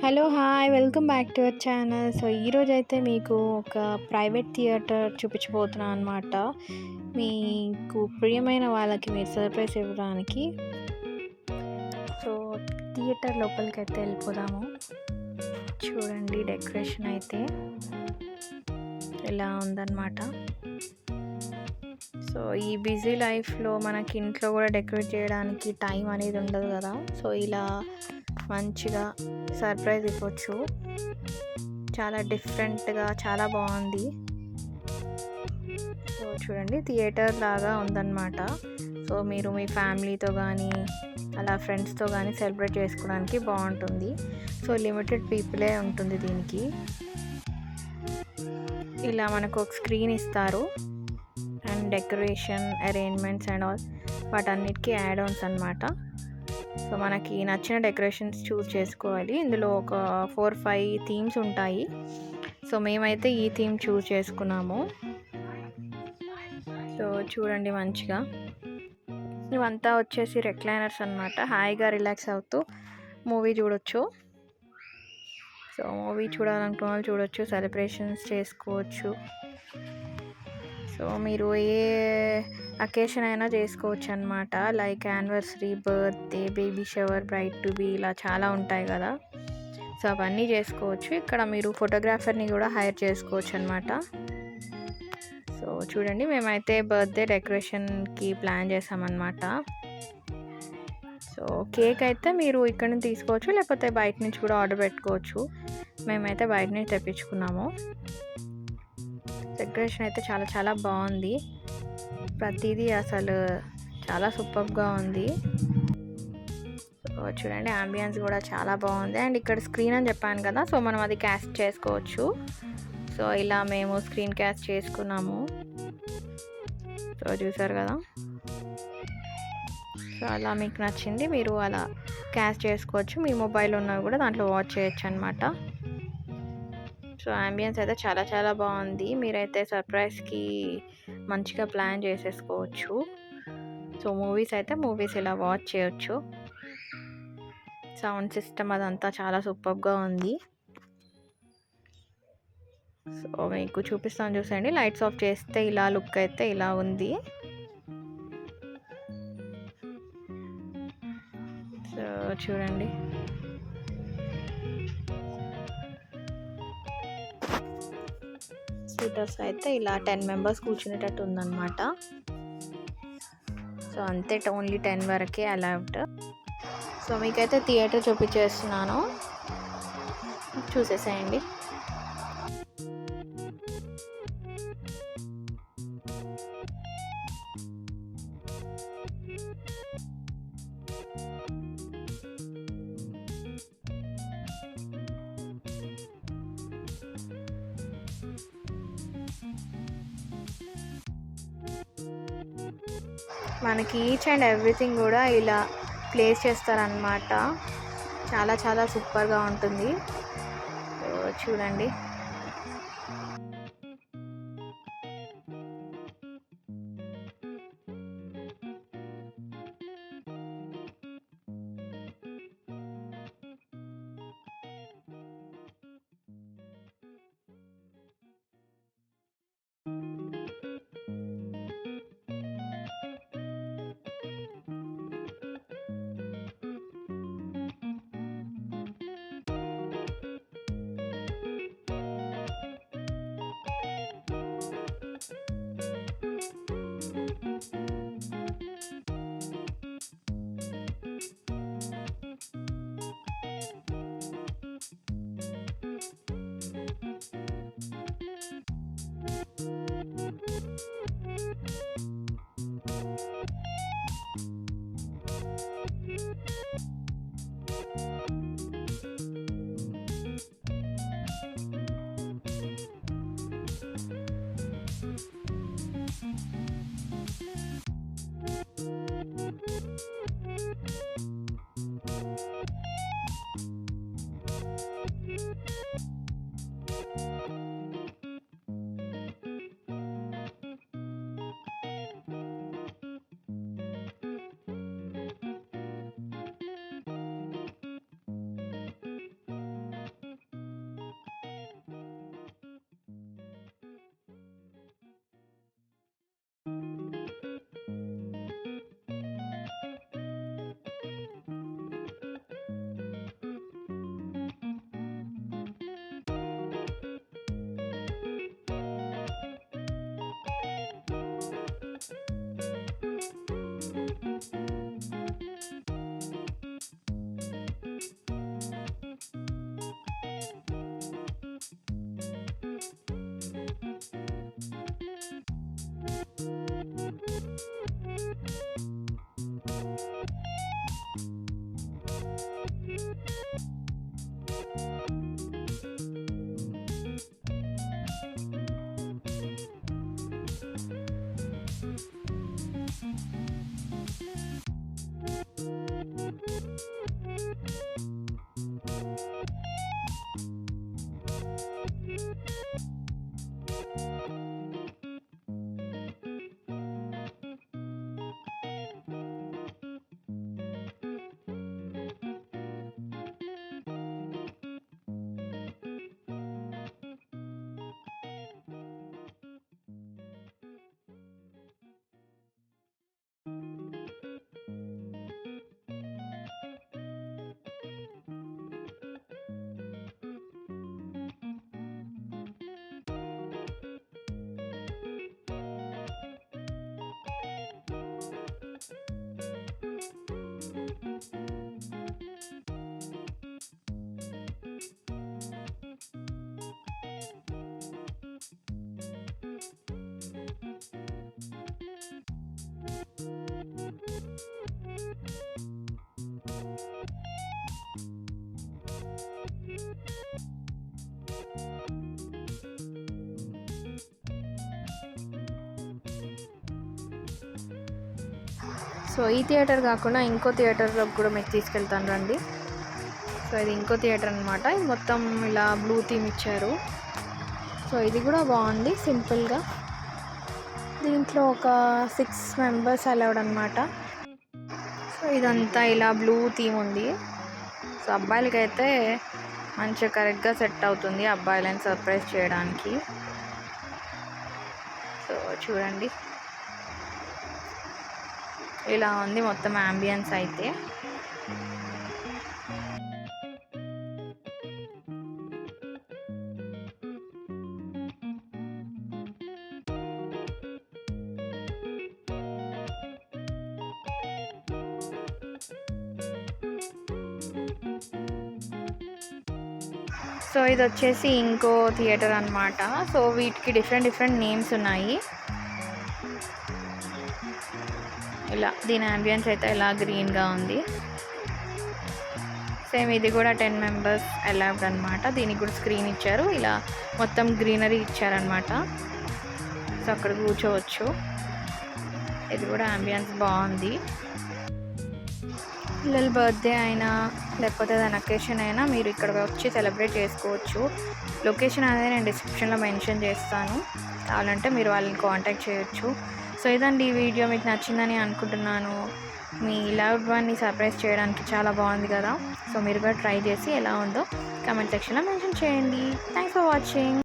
Hello! Hi! Welcome back to our channel. So, ఈరోజైతే మీకు ఒక ప్రైవేట్ థియేటర్ చూపించబోతున్నాను అనమాట. మీకు ప్రియమైన వాళ్ళకి మీరు సర్ప్రైజ్ ఇవ్వడానికి. సో, థియేటర్ లోపలికైతే వెళ్ళిపోదాము. చూడండి డెకరేషన్ అయితే ఇలా ఉందన్నమాట. సో, ఈ బిజీ లైఫ్‌లో మనకి ఇంట్లో కూడా డెకరేట్ చేయడానికి టైం అనేది ఉండదు కదా! సో, ఇలా మంచిగా సర్ప్రైజ్ ఇవ్వచ్చు. చాలా డిఫరెంట్‌గా చాలా బాగుంది. సో, చూడండి థియేటర్ లాగా ఉందన్నమాట. సో, మీరు మీ ఫ్యామిలీతో కానీ అలా ఫ్రెండ్స్తో కానీ సెలబ్రేట్ చేసుకోవడానికి బాగుంటుంది. సో, లిమిటెడ్ పీపులే ఉంటుంది దీనికి. ఇలా మనకు ఒక స్క్రీన్ ఇస్తారు and decoration arrangements and all వాటన్నిటికీ యాడ్ ఆన్స్ అనమాట. సో, మనకి నచ్చిన డెకరేషన్స్ చూస్ చేసుకోవాలి. ఇందులో ఒక 4-5 థీమ్స్ ఉంటాయి. సో, మేమైతే ఈ థీమ్ చూస్ చేసుకున్నాము. సో, చూడండి మంచిగా ఇవంతా వచ్చేసి రెక్లైనర్స్ అనమాట. హాయిగా రిలాక్స్ అవుతూ మూవీ చూడొచ్చు. సో, మూవీ చూడాలనుకున్న వాళ్ళు చూడొచ్చు, సెలబ్రేషన్స్ చేసుకోవచ్చు. సో, మీరు ఏ అకేషన్ అయినా చేసుకోవచ్చు అనమాట. Like anniversary, birthday, baby shower, bride to be ఇలా చాలా ఉంటాయి కదా. సో, అవన్నీ చేసుకోవచ్చు. ఇక్కడ మీరు ఫోటోగ్రాఫర్ని కూడా హైర్ చేసుకోవచ్చు అనమాట. సో, చూడండి మేమైతే బర్త్డే డెకరేషన్కి ప్లాన్ చేసామన్నమాట. సో, కేక్ అయితే మీరు ఇక్కడ నుంచి తీసుకోవచ్చు, లేకపోతే బయట నుంచి కూడా ఆర్డర్ పెట్టుకోవచ్చు. మేమైతే బయట నుంచి తెప్పించుకున్నాము. డెకరేషన్ అయితే చాలా చాలా బాగుంది. ప్రతిదీ అసలు చాలా సూపర్గా ఉంది. సో, చూడండి అంబియన్స్ కూడా చాలా బాగుంది. అండ్ ఇక్కడ స్క్రీన్ అని చెప్పాను కదా, సో మనం అది క్యాస్ట్ చేసుకోవచ్చు. సో, ఇలా మేము స్క్రీన్ క్యాస్ట్ చేసుకున్నాము. సో, చూసారు కదా. సో, అలా మీకు నచ్చింది మీరు అలా క్యాస్ట్ చేసుకోవచ్చు. మీ మొబైల్ ఉన్నవి కూడా దాంట్లో వాచ్ చేయొచ్చు అనమాట. సో, అంబియన్స్ అయితే చాలా చాలా బాగుంది. మీరైతే సర్ప్రైజ్కి మంచిగా ప్లాన్ చేసేసుకోవచ్చు. సో, మూవీస్ ఇలా వాచ్ చేయొచ్చు. సౌండ్ సిస్టమ్ అదంతా చాలా సూపర్గా ఉంది. సో, మీకు చూపిస్తాను చూసండి. లైట్స్ ఆఫ్ చేస్తే ఇలా లుక్ అయితే ఇలా ఉంది. సో, చూడండి సీటర్స్ అయితే ఇలా 10 మెంబర్స్ కూర్చునేటట్టు ఉందన్నమాట. సో, అంతే ఓన్లీ 10 వరకే అలౌడ్. సో, మీకైతే థియేటర్ చూపించేస్తున్నాను, చూసేసేయండి. మనకి ఈచ్ అండ్ ఎవ్రీథింగ్ కూడా ఇలా ప్లేస్ చేస్తారనమాట. చాలా చాలా సూపర్గా ఉంటుంది. చూడండి. సో ఈ థియేటర్ కాకుండా ఇంకో థియేటర్లోకి కూడా మీకు తీసుకెళ్తాను రండి. సో ఇది ఇంకో థియేటర్ అనమాట. ఇది మొత్తం ఇలా బ్లూ థీమ్ ఇచ్చారు. సో ఇది కూడా బాగుంది సింపుల్గా. దీంట్లో ఒక 6 మెంబర్స్ అలౌడ్ అనమాట. సో ఇదంతా ఇలా బ్లూ థీమ్ ఉంది. సో అబ్బాయిలకైతే మంచిగా కరెక్ట్గా సెట్ అవుతుంది అబ్బాయిలను సర్ప్రైజ్ చేయడానికి. సో చూడండి ఇలా ఉంది మొత్తం యాంబియన్స్ అయితే. సో ఇది వచ్చేసి ఇంకో థియేటర్ అనమాట. సో వీటికి డిఫరెంట్ నేమ్స్ ఉన్నాయి. ఇలా దీని యాంబియన్స్ అయితే ఇలా గ్రీన్గా ఉంది. సేమ్ ఇది కూడా 10 మెంబర్స్ అలౌడ్ అనమాట. దీనికి కూడా స్క్రీన్ ఇచ్చారు. ఇలా మొత్తం గ్రీనరీ ఇచ్చారనమాట. సో అక్కడ కూర్చోవచ్చు. ఇది కూడా యాంబియన్స్ బాగుంది. పిల్లల బర్త్డే అయినా లేకపోతే దాని అకేషన్ అయినా మీరు ఇక్కడ వచ్చి సెలబ్రేట్ చేసుకోవచ్చు. లొకేషన్ అనేది నేను డిస్క్రిప్షన్లో మెన్షన్ చేస్తాను, కావాలంటే మీరు వాళ్ళని కాంటాక్ట్ చేయొచ్చు. సో ఇదండి ఈ వీడియో మీకు నచ్చిందని అనుకుంటున్నాను. మీ లవ్డ్ వన్ని సర్ప్రైజ్ చేయడానికి చాలా బాగుంది కదా. సో మీరు కూడా ట్రై చేసి ఎలా ఉందో కామెంట్ సెక్షన్లో మెన్షన్ చేయండి. Thanks for watching.